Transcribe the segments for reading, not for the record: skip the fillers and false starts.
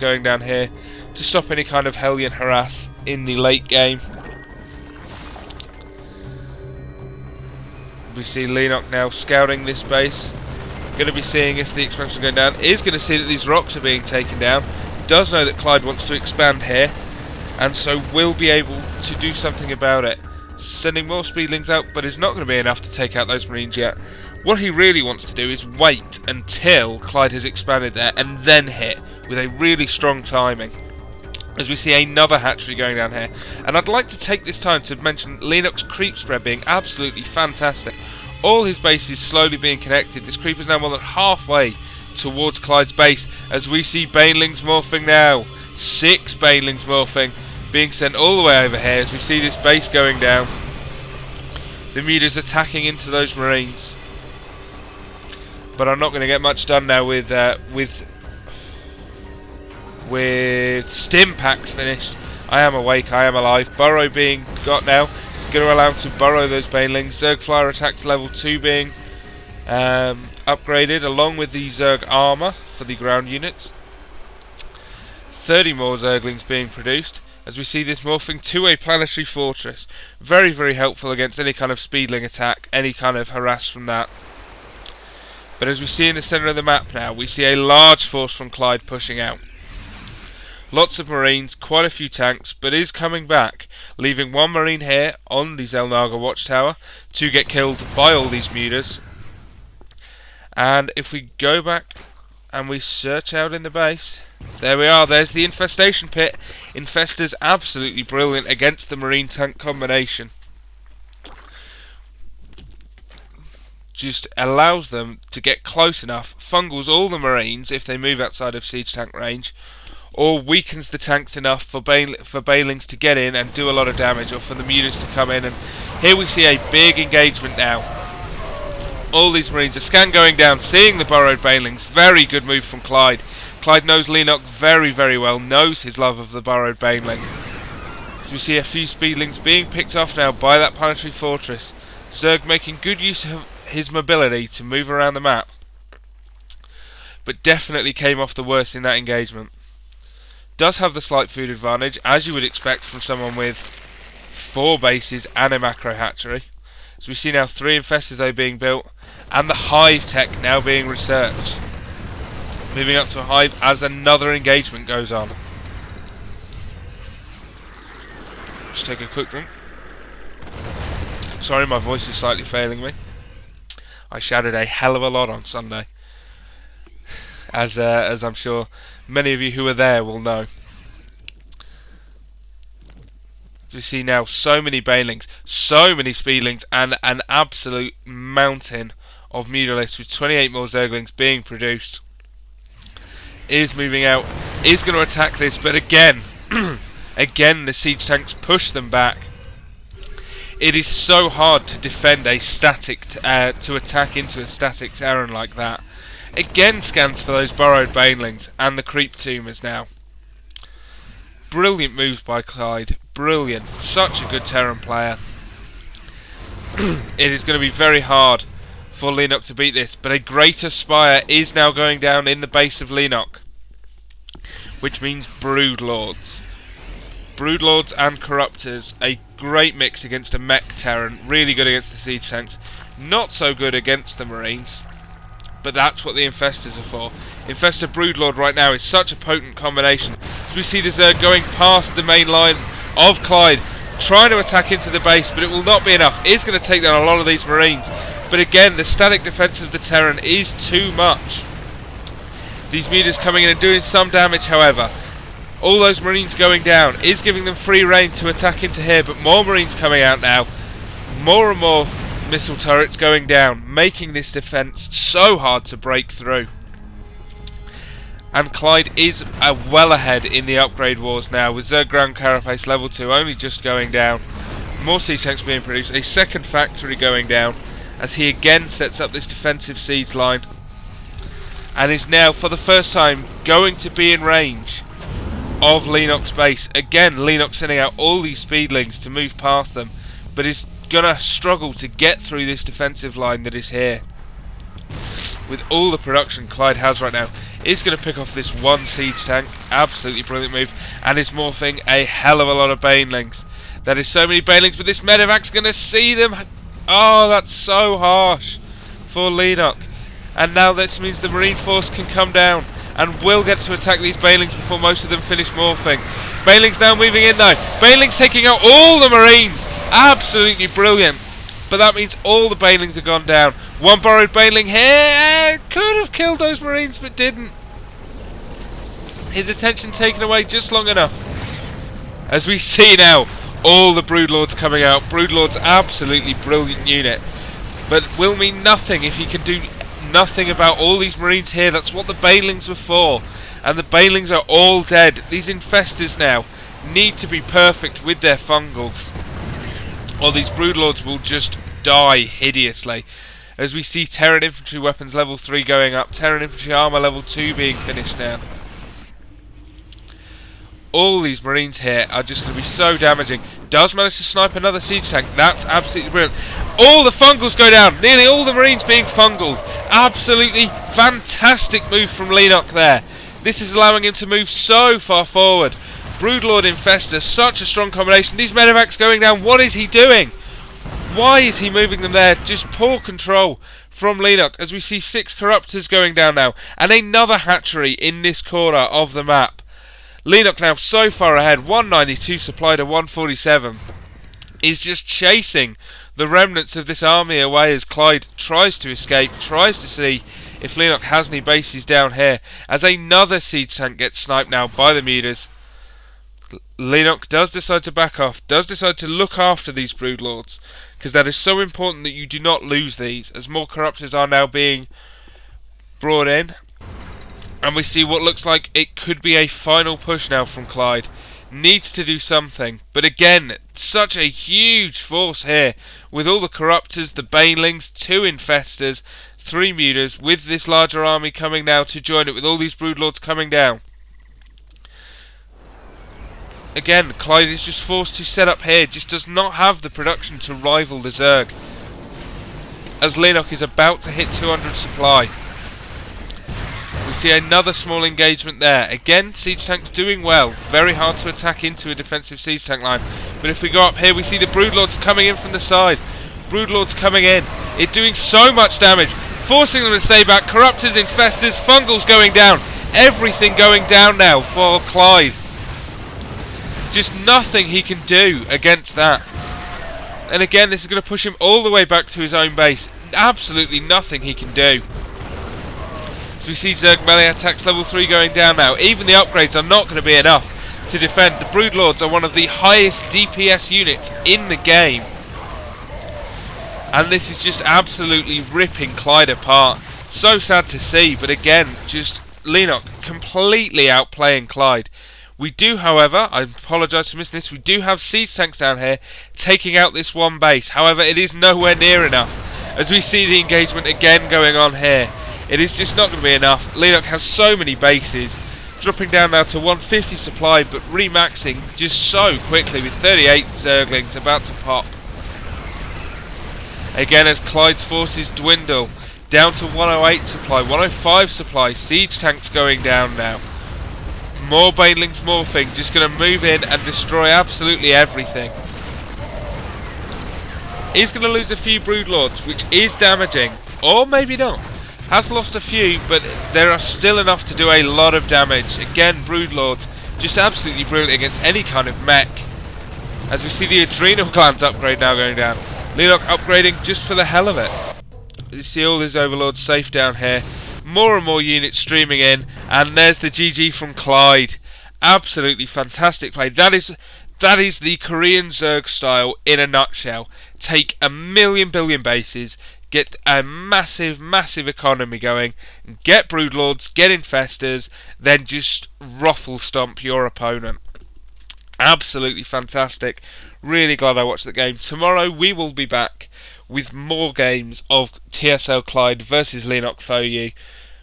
going down here to stop any kind of Hellion harass in the late game. We see Leenock now scouting this base. Going to be seeing if the expansion is going down. Is going to see that these rocks are being taken down. Does know that Clide wants to expand here, and so will be able to do something about it. Sending more speedlings out, but it's not going to be enough to take out those marines yet. What he really wants to do is wait until Clide has expanded there and then hit with a really strong timing. As we see another hatchery going down here. And I'd like to take this time to mention Leenock's creep spread being absolutely fantastic. All his bases slowly being connected. This creep is now more than halfway towards Clyde's base, as we see banelings morphing now. 6 banelings morphing, being sent all the way over here as we see this base going down. The mutas attacking into those marines. But I'm not going to get much done now with stim packs finished. I am awake, I am alive. Burrow being got now. Going to allow him to burrow those banelings. Zerg flyer attack to level 2 being upgraded, along with the Zerg armour for the ground units. 30 more Zerglings being produced, as we see this morphing to a planetary fortress. Very, very helpful against any kind of speedling attack, any kind of harass from that. But as we see in the centre of the map now, we see a large force from Clide pushing out. Lots of marines, quite a few tanks, but is coming back, leaving 1 marine here on the Zelnaga watchtower to get killed by all these mutas. And if we go back and we search out in the base, there we are, there's the infestation pit. Infesta's absolutely brilliant against the marine tank combination. Just allows them to get close enough, fungals all the marines if they move outside of siege tank range, or weakens the tanks enough for banelings to get in and do a lot of damage, or for the mutas to come in. And here we see a big engagement now. All these marines, a scan going down, seeing the burrowed banelings. Very good move from Clide. Clide knows Leenock very, very well, knows his love of the burrowed baneling. So we see a few speedlings being picked off now by that planetary fortress. Zerg making good use of his mobility to move around the map, but definitely came off the worst in that engagement. Does have the slight food advantage, as you would expect from someone with 4 bases and a macro hatchery. As we see now 3 infestors though being built, and the hive tech now being researched. Moving up to a hive as another engagement goes on. Just take a quick drink. Sorry, my voice is slightly failing me. I shouted a hell of a lot on Sunday, as I'm sure many of you who were there will know. We see now so many banelings, so many speedlings, and an absolute mountain of mutalisks, with 28 more Zerglings being produced. Is moving out, is going to attack this, but again, again the siege tanks push them back. It is so hard to defend a static, to attack into a static Terran like that. Again scans for those burrowed banelings and the creep tumors now. Brilliant moves by Clide, brilliant, such a good Terran player. It is going to be very hard for Leenock to beat this, but a greater spire is now going down in the base of Leenock, which means Broodlords. Broodlords and Corruptors, a great mix against a mech Terran, really good against the siege tanks, not so good against the marines, but that's what the Infestors are for. Infestor Broodlord right now is such a potent combination. As we see the Zerg going past the main line of Clide, trying to attack into the base, but it will not be enough. It's going to take down a lot of these marines, but again, the static defense of the Terran is too much. These mutas coming in and doing some damage, however. All those marines going down is giving them free rein to attack into here, but more marines coming out now. More and more missile turrets going down, making this defence so hard to break through. And Clide is well ahead in the upgrade wars now, with Zerg Ground Carapace level 2 only just going down. More siege tanks being produced, a second factory going down, as he again sets up this defensive siege line. And is now, for the first time, going to be in range of Leenock's base. Again, Leenock sending out all these speedlings to move past them, but is going to struggle to get through this defensive line that is here. with all the production Clide has right now, is going to pick off this one siege tank. Absolutely brilliant move, and is morphing a hell of a lot of banelings. That is so many banelings, but this medevac's going to see them. Oh, that's so harsh for Leenock. And now that means the Marine Force can come down and will get to attack these banelings before most of them finish morphing. Banelings now moving in though. Banelings taking out all the Marines. Absolutely brilliant. But that means all the banelings have gone down. One borrowed baneling here. Could have killed those Marines, but didn't. His attention taken away just long enough. As we see now, all the Broodlords coming out. Broodlords, absolutely brilliant unit. But will mean nothing if he can do nothing about all these Marines here. That's what the banelings were for. And the banelings are all dead. These infestors now need to be perfect with their fungals, or these Broodlords will just die hideously. As we see Terran infantry weapons level 3 going up, Terran infantry armour level 2 being finished now. All these Marines here are just going to be so damaging. Does manage to snipe another siege tank. That's absolutely brilliant. All the fungals go down. Nearly all the Marines being fungaled. Absolutely fantastic move from Leenock there. This is allowing him to move so far forward. Broodlord Infestor, such a strong combination. These medevacs going down. What is he doing? Why is he moving them there? Just poor control from Leenock, as we see 6 Corruptors going down now. And another hatchery in this corner of the map. Leenock now so far ahead, 192 supply to 147. Is just chasing the remnants of this army away as Clide tries to escape, tries to see if Leenock has any bases down here. As another siege tank gets sniped now by the Mutas. Leenock does decide to back off, does decide to look after these Broodlords, because that is so important that you do not lose these, as more Corruptors are now being brought in. And we see what looks like it could be a final push now from Clide. Needs to do something, but again, such a huge force here, with all the Corruptors, the Banelings, 2 Infestors, 3 Mutas, with this larger army coming now to join it, with all these Broodlords coming down. Again, Clide is just forced to set up here, just does not have the production to rival the Zerg, as Leenock is about to hit 200 supply. We see another small engagement there. Again, siege tanks doing well. Very hard to attack into a defensive siege tank line. But if we go up here, we see the Broodlords coming in from the side. Broodlords coming in. It's doing so much damage, forcing them to stay back. Corruptors, Infestors, Fungals going down. Everything going down now for Clide. Just nothing he can do against that. And again, this is going to push him all the way back to his own base. Absolutely nothing he can do. So we see Zerg melee attacks level 3 going down now. Even the upgrades are not going to be enough to defend. The Broodlords are one of the highest DPS units in the game. And this is just absolutely ripping Clide apart. So sad to see, but again, just Leenock completely outplaying Clide. We do, however, I apologise for missing this, we do have siege tanks down here taking out this one base. However, it is nowhere near enough, as we see the engagement again going on here. It is just not going to be enough. Leenock has so many bases, dropping down now to 150 supply, but remaxing just so quickly with 38 Zerglings about to pop. Again, as Clide's forces dwindle down to 108 supply, 105 supply, siege tanks going down now. More Banelings morphing, just going to move in and destroy absolutely everything. He's going to lose a few Broodlords, which is damaging, or maybe not. Has lost a few, but there are still enough to do a lot of damage. Again, Broodlords, just absolutely brilliant against any kind of mech. As we see the Adrenal Glands upgrade now going down. Leenock upgrading just for the hell of it. You see all his Overlords safe down here. More and more units streaming in, and there's the GG from Clide. Absolutely fantastic play. That is the Korean Zerg style in a nutshell. Take a million billion bases, get a massive economy going, get Broodlords, get Infestors, then just ruffle stomp your opponent. Absolutely fantastic. Really glad I watched the game. Tomorrow we will be back with more games of TSL Clide versus LeenockfOu,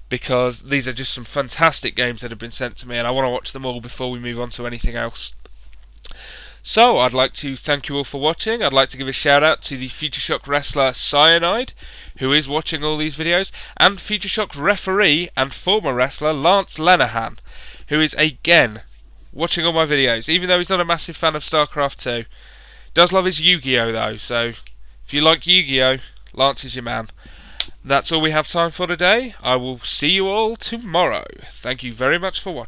because these are just some fantastic games that have been sent to me and I want to watch them all before we move on to anything else. So, I'd like to thank you all for watching. I'd like to give a shout out to the Future Shock wrestler Cyanide, who is watching all these videos, and Future Shock referee and former wrestler Lance Lenahan, who is again watching all my videos, even though he's not a massive fan of StarCraft 2. Does love his Yu-Gi-Oh though, so if you like Yu-Gi-Oh, Lance is your man. That's all we have time for today. I will see you all tomorrow. Thank you very much for watching.